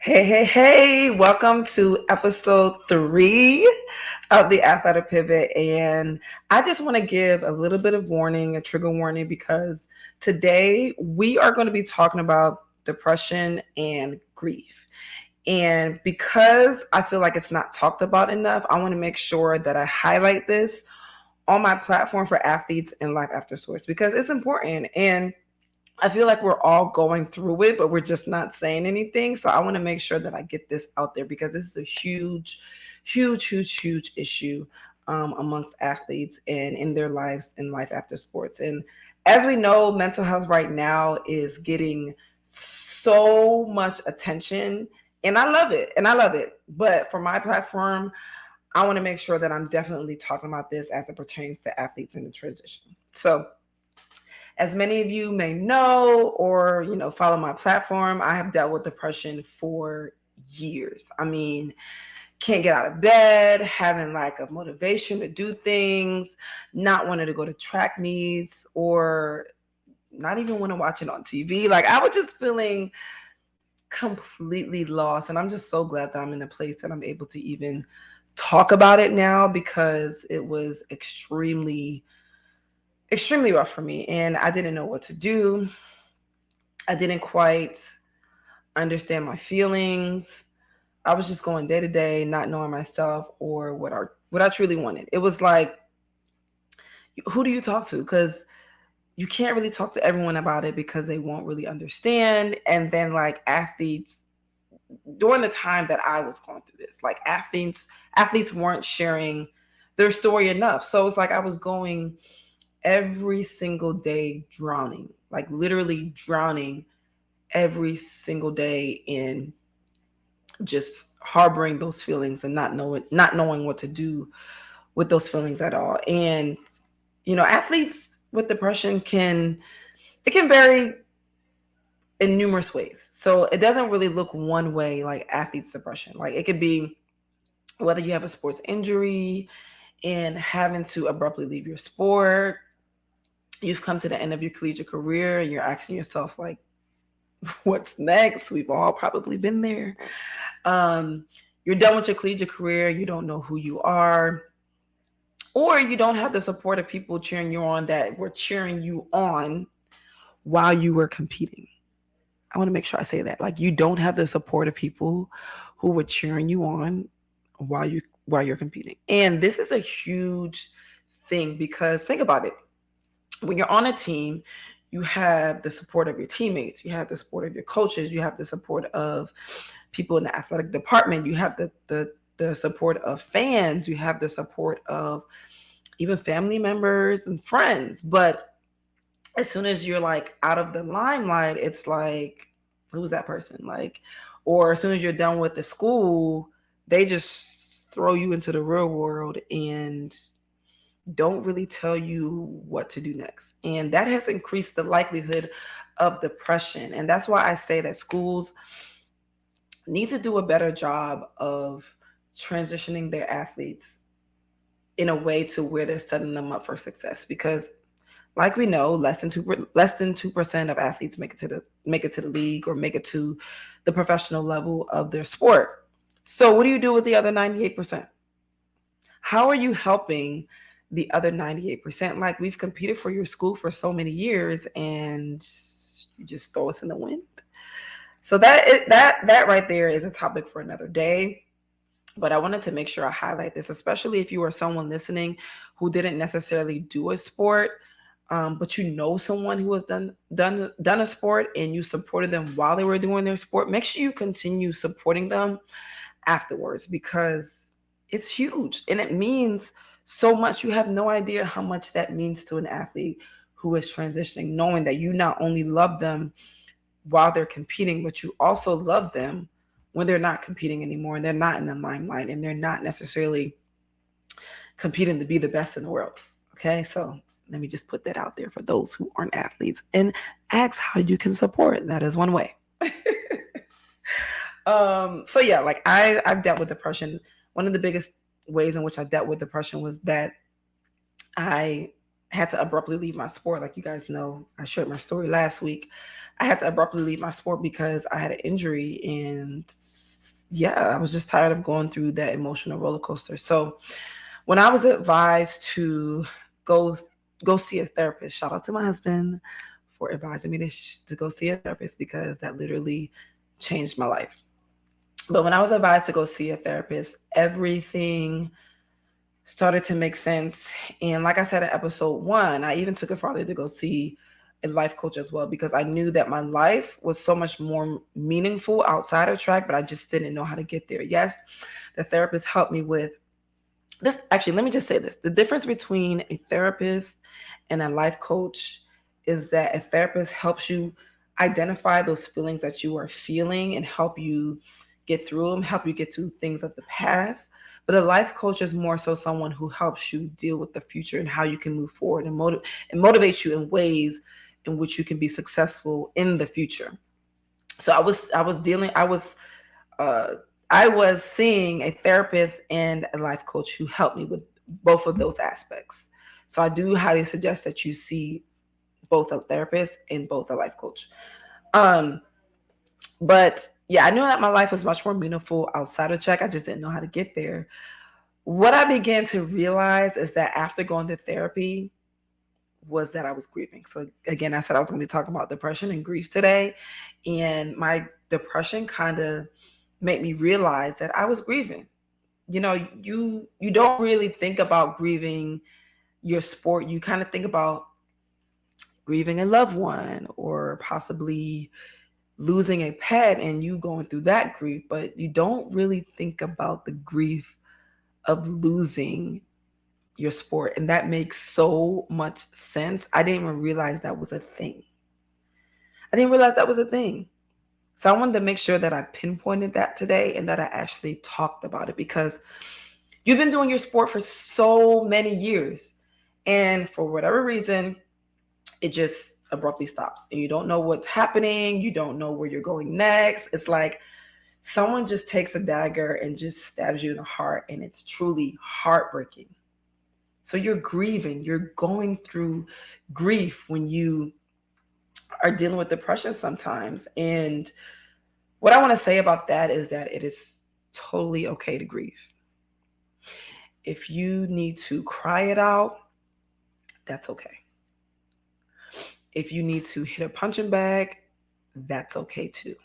Hey, welcome to episode 3 of the Athletic Pivot. And I just want to give a little bit of warning, a trigger warning, because today we are going to be talking about depression and grief. And because I feel like it's not talked about enough, I want to make sure that I highlight this on my platform for athletes and life after sports because it's important. And I feel like we're all going through it, but we're just not saying anything. So I want to make sure that I get this out there because this is a huge issue amongst athletes and in their lives in life after sports. And as we know, mental health right now is getting so much attention, and I love it. And I love it. But for my platform, I want to make sure that I'm definitely talking about this as it pertains to athletes in the transition. So as many of you may know or, follow my platform, I have dealt with depression for years. I mean, can't get out of bed, having lack of motivation to do things, not wanting to go to track meets or not even want to watch it on TV. Like I was just feeling completely lost. And I'm just so glad that I'm in a place that I'm able to even talk about it now because it was extremely rough for me and I didn't know what to do. I didn't quite understand my feelings. I was just going day to day, not knowing myself or what I truly wanted. It was like, who do you talk to? Because you can't really talk to everyone about it because they won't really understand. And then like athletes, during the time that I was going through this, like athletes weren't sharing their story enough. So it's like I was going every single day drowning, like literally drowning every single day in just harboring those feelings and not knowing what to do with those feelings at all. And athletes with depression can vary in numerous ways. So it doesn't really look one way like athletes depression. Like it could be whether you have a sports injury and having to abruptly leave your sport, you've come to the end of your collegiate career and you're asking yourself like, what's next? We've all probably been there. um, you're done with your collegiate career, you don't know who you are, or you don't have the support of people cheering you on that were cheering you on while you were competing. I want to make sure I say that. Like you don't have the support of people who were cheering you on while you're competing. And this is a huge thing because think about it. When you're on a team, you have the support of your teammates, you have the support of your coaches, you have the support of people in the athletic department, you have the support of fans, you have the support of even family members and friends. But as soon as you're like out of the limelight, it's like, who's that person? Like, or as soon as you're done with the school, they just throw you into the real world and don't really tell you what to do next. And that has increased the likelihood of depression. And that's why I say that schools need to do a better job of transitioning their athletes in a way to where they're setting them up for success. Because like we know, less than 2% of athletes make it to the league or make it to the professional level of their sport. So what do you do with the other 98%? How are you helping the other 98%? Like we've competed for your school for so many years and you just throw us in the wind. So that right there is a topic for another day. But I wanted to make sure I highlight this, especially if you are someone listening who didn't necessarily do a sport, but you know someone who has done a sport and you supported them while they were doing their sport. Make sure you continue supporting them afterwards because it's huge and it means so much. You have no idea how much that means to an athlete who is transitioning, knowing that you not only love them while they're competing, but you also love them when they're not competing anymore and they're not in the limelight and they're not necessarily competing to be the best in the world. Okay, so let me just put that out there for those who aren't athletes and ask how you can support. That is one way. So yeah, like I've dealt with depression. One of the biggest ways in which I dealt with depression was that I had to abruptly leave my sport. Like you guys know, I shared my story last week. I had to abruptly leave my sport because I had an injury, and yeah, I was just tired of going through that emotional roller coaster. So when I was advised to go go see a therapist, shout out to my husband for advising me to go see a therapist, because that literally changed my life. But when I was advised to go see a therapist, everything started to make sense. And like I said in episode 1, I even took it farther to go see a life coach as well, because I knew that my life was so much more meaningful outside of track, but I just didn't know how to get there. Yes, the therapist helped me with this. Actually, let me just say this. The difference between a therapist and a life coach is that a therapist helps you identify those feelings that you are feeling and help you get through them, help you get to things of the past. But a life coach is more so someone who helps you deal with the future and how you can move forward, and motivate you in ways in which you can be successful in the future. So uh, I was seeing a therapist and a life coach who helped me with both of those aspects. So I do highly suggest that you see both a therapist and both a life coach. Um, but yeah, I knew that my life was much more meaningful outside of track. I just didn't know how to get there. What I began to realize is that after going to therapy was that I was grieving. So again, I said I was going to be talking about depression and grief today, and my depression kind of made me realize that I was grieving. You know, you don't really think about grieving your sport. You kind of think about grieving a loved one, or possibly losing a pet and you going through that grief, but you don't really think about the grief of losing your sport. And that makes so much sense. I didn't even realize that was a thing. I didn't realize that was a thing. So I wanted to make sure that I pinpointed that today and that I actually talked about it, because you've been doing your sport for so many years, and for whatever reason, it just abruptly stops and you don't know what's happening. You don't know where you're going next. It's like someone just takes a dagger and just stabs you in the heart, and it's truly heartbreaking. So you're grieving, you're going through grief when you are dealing with depression sometimes. And what I want to say about that is that it is totally okay to grieve. If you need to cry it out, that's okay. If you need to hit a punching bag, that's okay too.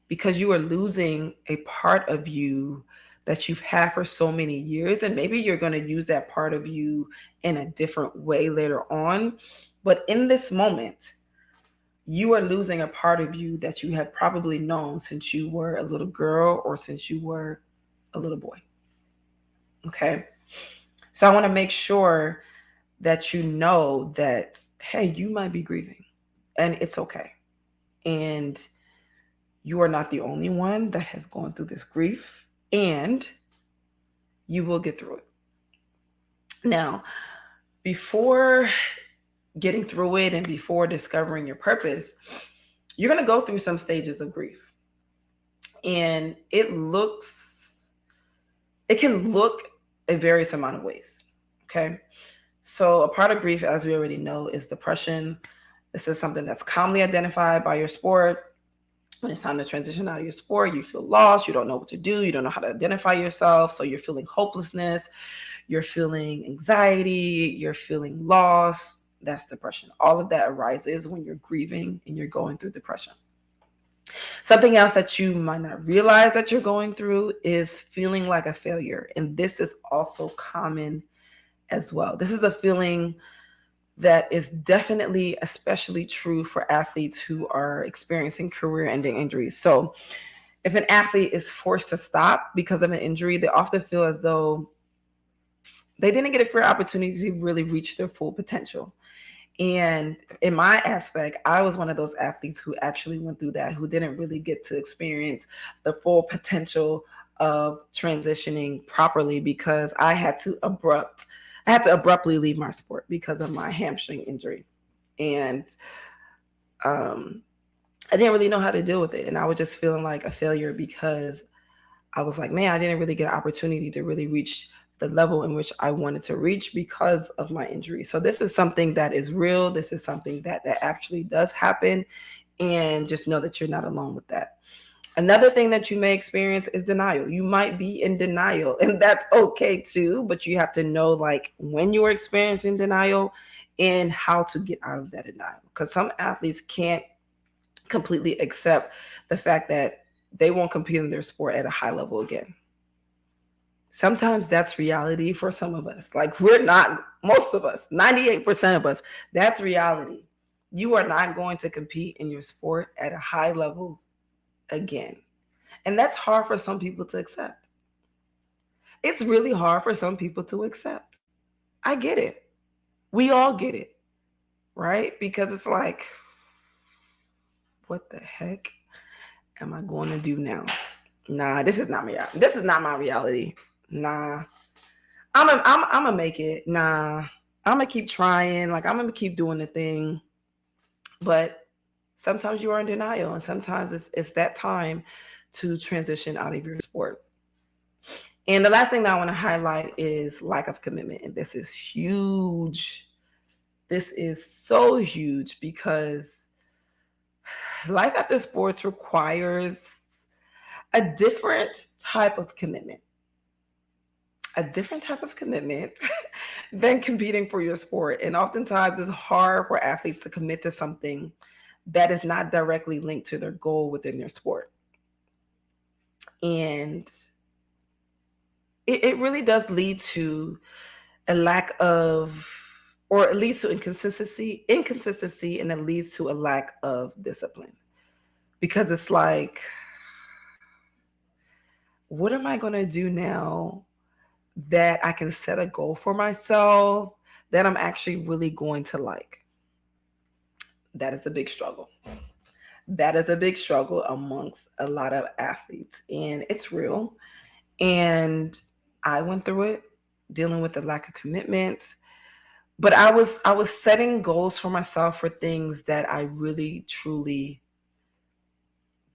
Because you are losing a part of you that you've had for so many years. And maybe you're going to use that part of you in a different way later on. But in this moment, you are losing a part of you that you have probably known since you were a little girl or since you were a little boy. Okay. So I want to make sure that you know that, hey, you might be grieving and it's okay. And you are not the only one that has gone through this grief, and you will get through it. Now, before getting through it and before discovering your purpose, you're going to go through some stages of grief. And it can look a various amount of ways. Okay. So a part of grief, as we already know, is depression. This is something that's commonly identified by your sport. When it's time to transition out of your sport, you feel lost, you don't know what to do, you don't know how to identify yourself. So you're feeling hopelessness, you're feeling anxiety, you're feeling loss. That's depression. All of that arises when you're grieving and you're going through depression. Something else that you might not realize that you're going through is feeling like a failure. And this is also common as well. This is a feeling that is definitely especially true for athletes who are experiencing career-ending injuries. So if an athlete is forced to stop because of an injury, they often feel as though they didn't get a fair opportunity to really reach their full potential. And in my aspect, I was one of those athletes who actually went through that, who didn't really get to experience the full potential of transitioning properly, because I had to abruptly leave my sport because of my hamstring injury. And I didn't really know how to deal with it. And I was just feeling like a failure, because I was like, man, I didn't really get an opportunity to really reach the level in which I wanted to reach because of my injury. So this is something that is real. This is something that actually does happen And just know that you're not alone with that. Another thing that you may experience is denial. You might be in denial, and that's okay too, but you have to know like when you are experiencing denial and how to get out of that denial. Because some athletes can't completely accept the fact that they won't compete in their sport at a high level again. Sometimes that's reality for some of us. Like, we're not, most of us, 98% of us, that's reality. You are not going to compete in your sport at a high level again. And that's hard for some people to accept. It's really hard for some people to accept. I get it. We all get it, right? Because it's like, what the heck am I going to do now? Nah, this is not me. This is not my reality. Nah, I'm gonna make it. Nah, I'm gonna keep trying. Like, I'm gonna keep doing the thing. But sometimes you are in denial, and sometimes it's that time to transition out of your sport. And the last thing that I want to highlight is lack of commitment, and this is huge. This is so huge because life after sports requires a different type of commitment. A different type of commitment than competing for your sport. And oftentimes it's hard for athletes to commit to something that is not directly linked to their goal within their sport. And it really does lead to a lack of, or it leads to inconsistency, and it leads to a lack of discipline. Because it's like, what am I going to do now that I can set a goal for myself that I'm actually really going to like? That is a big struggle. That is a big struggle amongst a lot of athletes, and it's real. And I went through it, dealing with the lack of commitment. But I was setting goals for myself for things that I really truly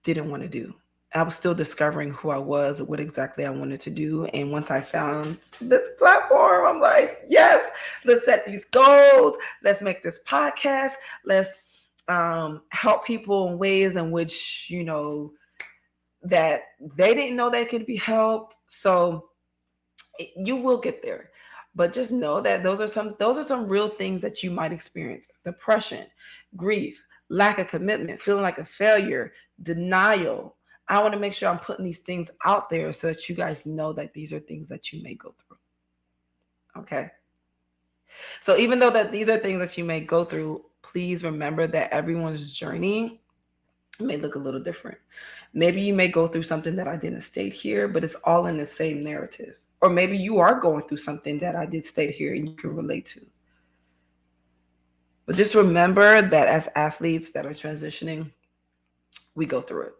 didn't want to do. I was still discovering who I was, what exactly I wanted to do. And once I found this platform, I'm like, yes, let's set these goals. Let's make this podcast. Let's help people in ways in which, that they didn't know they could be helped. So you will get there. But just know that those are some real things that you might experience. Depression, grief, lack of commitment, feeling like a failure, denial. I want to make sure I'm putting these things out there so that you guys know that these are things that you may go through. Okay. So even though that these are things that you may go through, please remember that everyone's journey may look a little different. Maybe you may go through something that I didn't state here, but it's all in the same narrative. Or maybe you are going through something that I did state here and you can relate to. But just remember that as athletes that are transitioning, we go through it.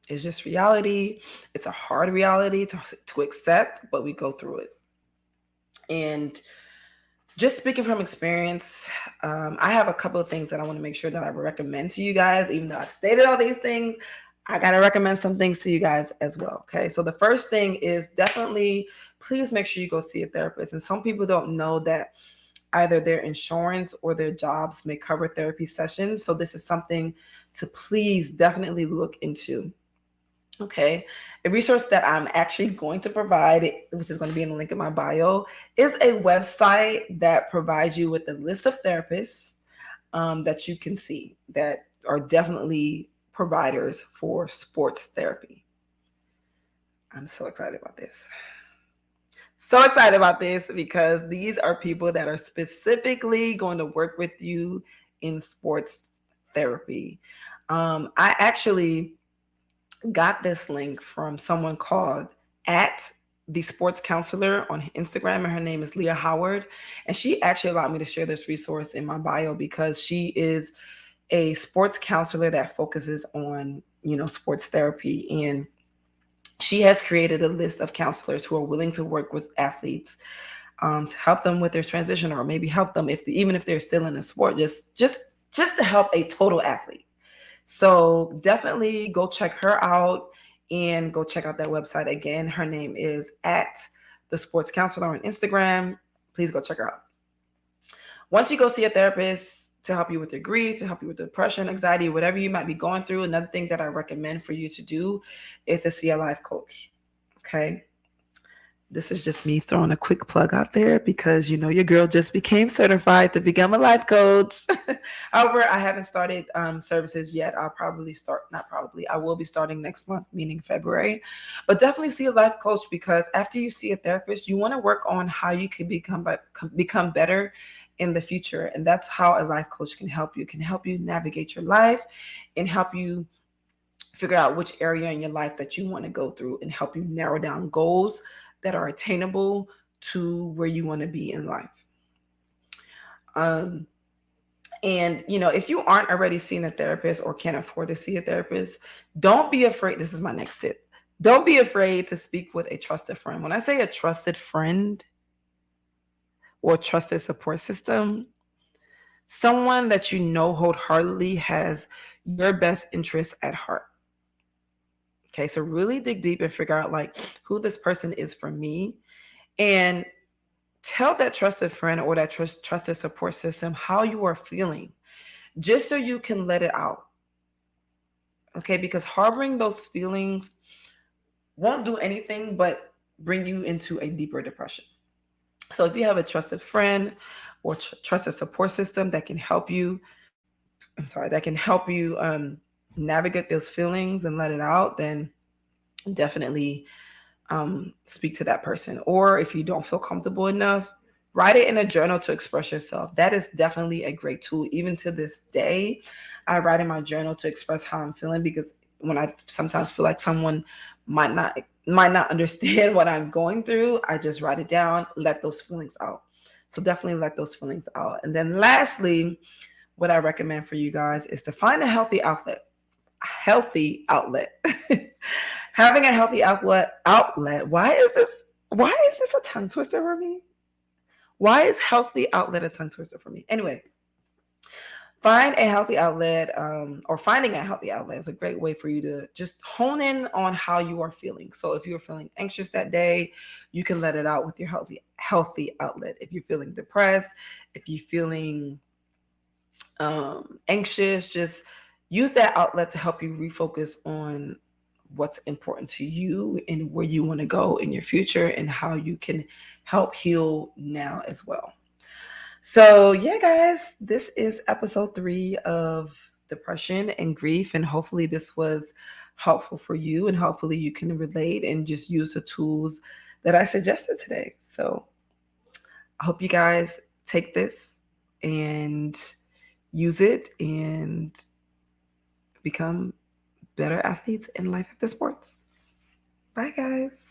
It's just reality. It's a hard reality to accept, but we go through it. And just speaking from experience, I have a couple of things that I want to make sure that I recommend to you guys. Even though I've stated all these things, I got to recommend some things to you guys as well. Okay. So the first thing is definitely, please make sure you go see a therapist. And some people don't know that either their insurance or their jobs may cover therapy sessions. So this is something to please definitely look into. Okay. A resource that I'm actually going to provide, which is going to be in the link in my bio, is a website that provides you with a list of therapists that you can see that are definitely providers for sports therapy. I'm so excited about this. So excited about this because these are people that are specifically going to work with you in sports therapy. I actually got this link from someone called at the sports counselor on Instagram, and her name is Leah Howard. And she actually allowed me to share this resource in my bio because she is a sports counselor that focuses on, sports therapy. And she has created a list of counselors who are willing to work with athletes to help them with their transition, or maybe help them even if they're still in the sport, just to help a total athlete. So definitely go check her out and go check out that website. Again, her name is at the sports counselor on Instagram. Please go check her out. Once you go see a therapist, to help you with your grief, to help you with depression, anxiety, whatever you might be going through. Another thing that I recommend for you to do is to see a life coach. Okay. This is just me throwing a quick plug out there because your girl just became certified to become a life coach. However, I haven't started services yet. I'll probably start, not probably, I will be starting next month, meaning February. But definitely see a life coach, because after you see a therapist, you want to work on how you can become better in the future. And that's how a life coach can help you. Can help you navigate your life and help you figure out which area in your life that you want to go through, and help you narrow down goals that are attainable to where you want to be in life. Um, and if you aren't already seeing a therapist or can't afford to see a therapist, don't be afraid. This is my next tip. Don't be afraid to speak with a trusted friend. When I say a trusted friend or trusted support system, someone that wholeheartedly has your best interests at heart. Okay, so really dig deep and figure out like who this person is for me, and tell that trusted friend or that trusted support system how you are feeling, just so you can let it out. Okay, because harboring those feelings won't do anything but bring you into a deeper depression. So if you have a trusted friend or trusted support system that can help you, navigate those feelings and let it out, then definitely speak to that person. Or if you don't feel comfortable enough, write it in a journal to express yourself. That is definitely a great tool. Even to this day, I write in my journal to express how I'm feeling, because when I sometimes feel like someone might not understand what I'm going through, I just write it down, let those feelings out. So definitely let those feelings out. And then lastly, what I recommend for you guys is to find a healthy outlet. Having a healthy outlet. Why is this a tongue twister for me? Why is healthy outlet a tongue twister for me? Anyway, find a healthy outlet, or finding a healthy outlet is a great way for you to just hone in on how you are feeling. So if you're feeling anxious that day, you can let it out with your healthy outlet. If you're feeling depressed, if you're feeling anxious, just use that outlet to help you refocus on what's important to you and where you want to go in your future, and how you can help heal now as well. So, yeah, guys, this is episode 3 of depression and grief. And hopefully, this was helpful for you. And hopefully, you can relate and just use the tools that I suggested today. So, I hope you guys take this and use it and become better athletes in life after sports. Bye, guys.